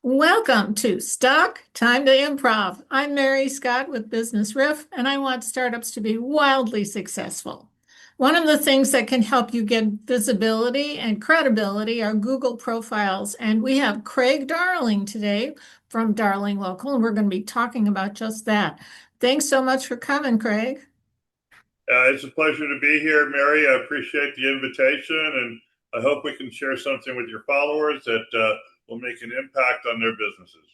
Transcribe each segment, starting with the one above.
Welcome to Stock Time to Improv. I'm Mary Scott with Business Riff, and I want startups to be wildly successful. One of the things that can help you get visibility and credibility are Google profiles. And we have Craig Darling today from Darling Local, and we're going to be talking about just that. Thanks so much for coming, Craig. It's a pleasure to be here, Mary. I appreciate the invitation, and I hope we can share something with your followers that will make an impact on their businesses.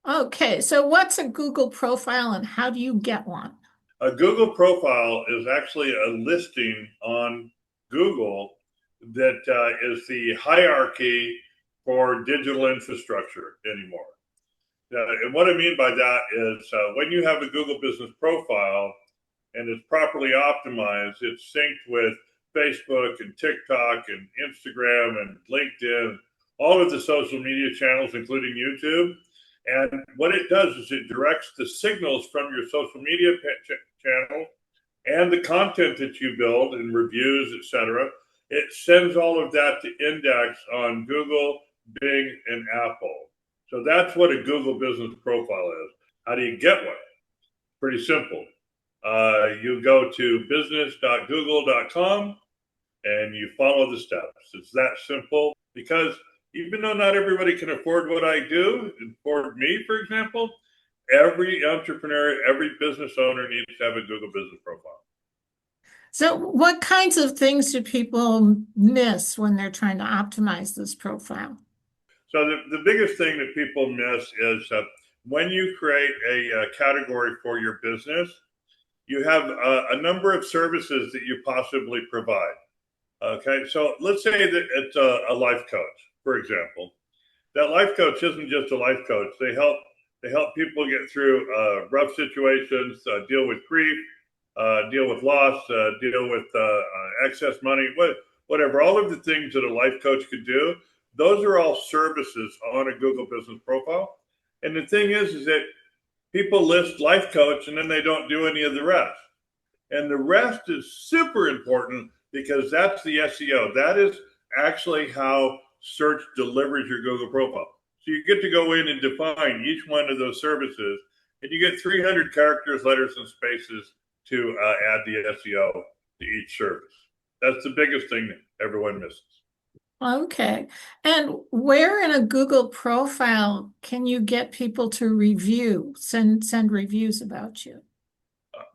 Okay, so what's a Google profile and how do you get one? A Google profile is actually a listing on Google that is the hierarchy for digital infrastructure anymore. And what I mean by that is when you have a Google business profile and it's properly optimized, it's synced with Facebook and TikTok and Instagram and LinkedIn, all of the social media channels, including YouTube. And what it does is it directs the signals from your social media channel and the content that you build and reviews, etc. It sends all of that to index on Google, Bing, and Apple. So that's what a Google business profile is. How do you get one? Pretty simple. You go to business.google.com and you follow the steps. It's that simple because even though not everybody can afford what I do, afford me, for example, every entrepreneur, every business owner needs to have a Google business profile. So, what kinds of things do people miss when they're trying to optimize this profile? So, the biggest thing that people miss is when you create a category for your business, you have a number of services that you possibly provide. Okay, so let's say that it's a life coach, for example. That life coach isn't just a life coach. They help people get through rough situations, deal with grief, deal with loss, deal with excess money, whatever. All of the things that a life coach could do, those are all services on a Google business profile. And the thing is that people list life coach and then they don't do any of the rest. And the rest is super important because that's the SEO. That is actually how search delivers your Google profile. So you get to go in and define each one of those services, and you get 300 characters, letters, and spaces to add the SEO to each service. That's the biggest thing that everyone misses. Okay. And where in a Google profile can you get people to send reviews about you?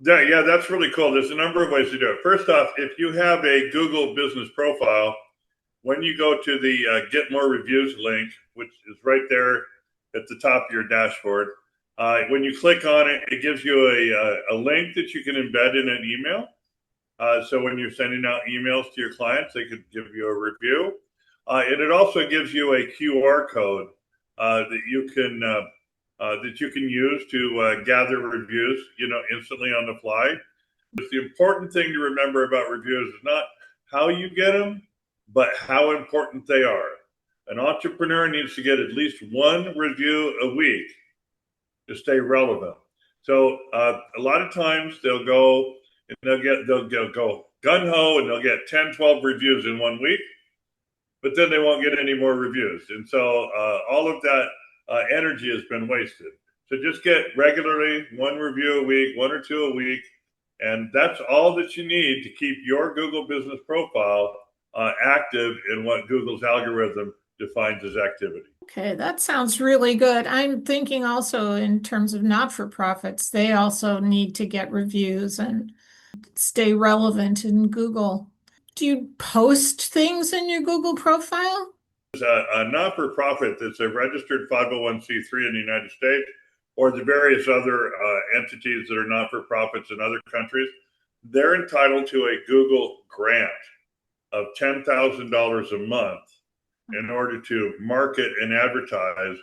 Yeah, that's really cool. There's a number of ways to do it. First off, if you have a Google business profile, when you go to the Get More Reviews link, which is right there at the top of your dashboard, when you click on it, it gives you a link that you can embed in an email. So when you're sending out emails to your clients, they could give you a review. And it also gives you a QR code that you can use to gather reviews, instantly on the fly. But the important thing to remember about reviews is not how you get them, but how important they are. An entrepreneur needs to get at least one review a week to stay relevant. So a lot of times they'll go and they'll go gun ho and they'll get 10, 12 reviews in 1 week, but then they won't get any more reviews. And so all of that energy has been wasted. So just get regularly one review a week, one or two a week, and that's all that you need to keep your Google business profile active in what Google's algorithm defines as activity. Okay, that sounds really good. I'm thinking also in terms of not-for-profits, they also need to get reviews and stay relevant in Google. Do you post things in your Google profile? A not-for-profit that's a registered 501c3 in the United States, or the various other entities that are not-for-profits in other countries, they're entitled to a Google grant of $10,000 a month in order to market and advertise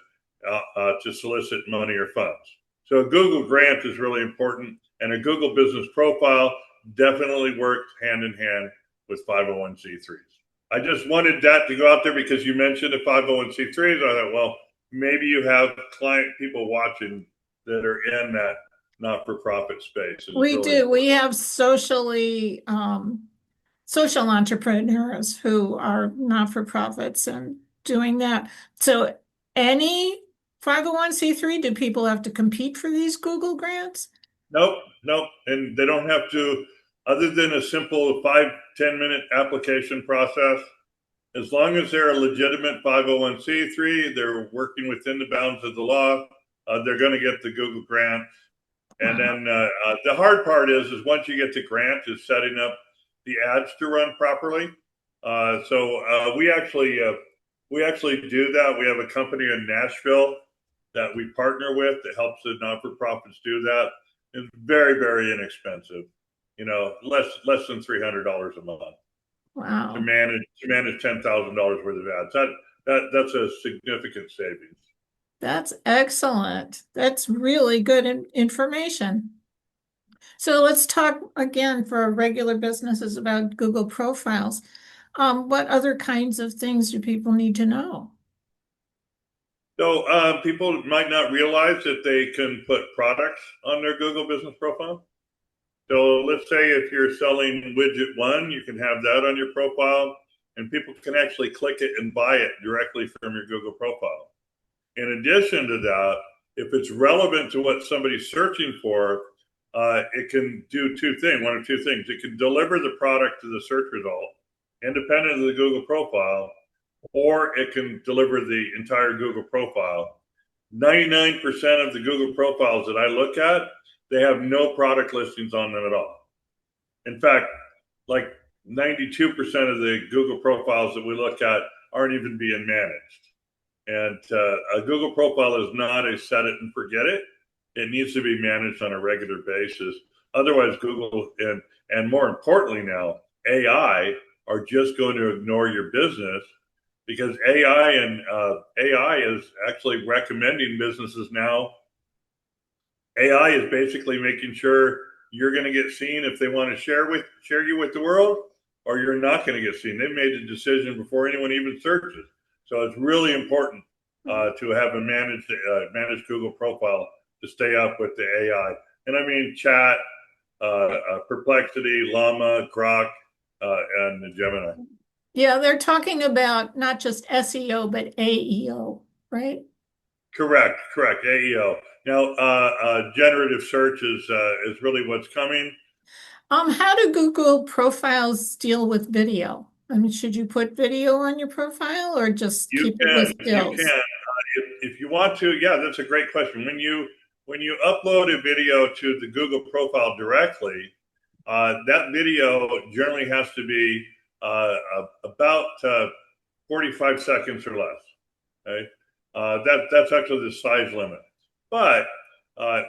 to solicit money or funds. So a Google grant is really important, and a Google business profile definitely works hand in hand with 501c3s. I just wanted that to go out there because you mentioned the 501c3s. I thought, well, maybe you have client people watching that are in that not-for-profit space. We really do. important. We have social entrepreneurs who are not-for-profits and doing that. So any 501(c)(3, do people have to compete for these Google grants? Nope, nope. And they don't have to, other than a simple 5-10 minute application process. As long as they're a legitimate 501(c)(3, they're working within the bounds of the law, they're going to get the Google grant. And Wow. then the hard part is once you get the grant, is setting up the ads to run properly. So we actually do that. We have a company in Nashville that we partner with that helps the not-for-profits do that. It's very, very inexpensive. You know, less than $300 a month Wow. to manage $10,000 worth of ads. That's a significant savings. That's excellent. That's really good information. So let's talk again for regular businesses about Google profiles. What other kinds of things do people need to know? So people might not realize that they can put products on their Google business profile. So let's say if you're selling widget one, you can have that on your profile, and people can actually click it and buy it directly from your Google profile. In addition to that, if it's relevant to what somebody's searching for, it can do one of two things. It can deliver the product to the search result, independent of the Google profile, or it can deliver the entire Google profile. 99% of the Google profiles that I look at, they have no product listings on them at all. In fact, like 92% of the Google profiles that we look at aren't even being managed. And a Google profile is not a set it and forget it. It needs to be managed on a regular basis. Otherwise, Google and more importantly now, AI are just going to ignore your business because AI is actually recommending businesses now. AI is basically making sure you're going to get seen if they want to share you with the world, or you're not going to get seen. They've made the decision before anyone even searches. So it's really important to have a managed Google profile to stay up with the AI. And I mean Chat, Perplexity, Llama, Grok, and Gemini. Yeah, they're talking about not just SEO, but AEO, right? Correct. AEO. Now, generative search is really what's coming. How do Google profiles deal with video? I mean, should you put video on your profile or just You keep it can, with you stills? can, if you want to. Yeah, that's a great question. When you upload a video to the Google profile directly, that video generally has to be about 45 seconds or less. Okay, that's actually the size limit. But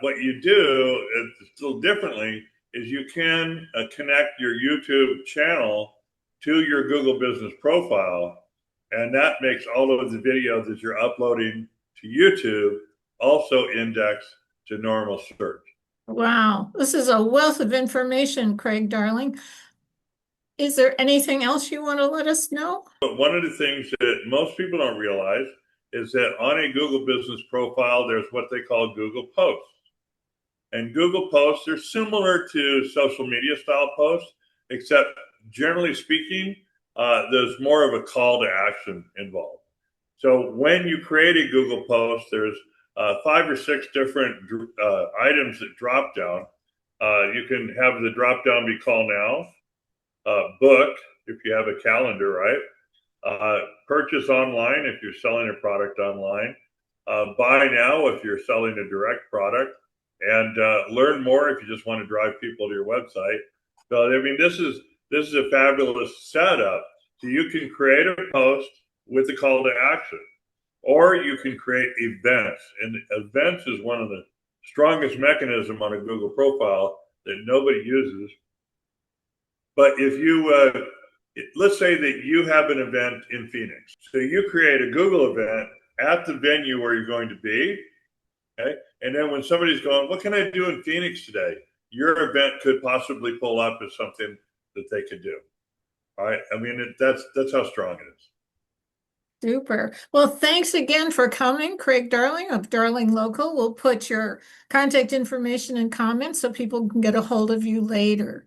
what you do still differently is you can connect your YouTube channel to your Google business profile, and that makes all of the videos that you're uploading to YouTube also index to normal search. Wow, this is a wealth of information, Craig, darling. Is there anything else you want to let us know? But one of the things that most people don't realize is that on a Google business profile, there's what they call Google Posts. And Google Posts are similar to social media style posts, except generally speaking, there's more of a call to action involved. So when you create a Google Post, there's 5 or 6 different items that drop down. You can have the drop down be call now, book if you have a calendar, right? Purchase online if you're selling a product online, buy now if you're selling a direct product, and learn more if you just want to drive people to your website. So I mean, this is a fabulous setup. So you can create a post with a call to action, or you can create events. And events is one of the strongest mechanism on a Google profile that nobody uses. But if you let's say that you have an event in Phoenix, so you create a Google event at the venue where you're going to be. Okay. And then when somebody's going, what can I do in Phoenix today? Your event could possibly pull up as something that they could do. All right. I mean, that's how strong it is. Super. Well, thanks again for coming, Craig Darling of Darling Local. We'll put your contact information in comments so people can get a hold of you later.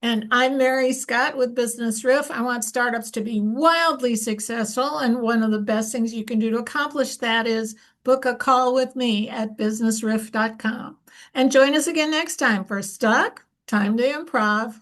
And I'm Mary Scott with Business Riff. I want startups to be wildly successful. And one of the best things you can do to accomplish that is book a call with me at businessriff.com. And join us again next time for Stuck, Time to Improv.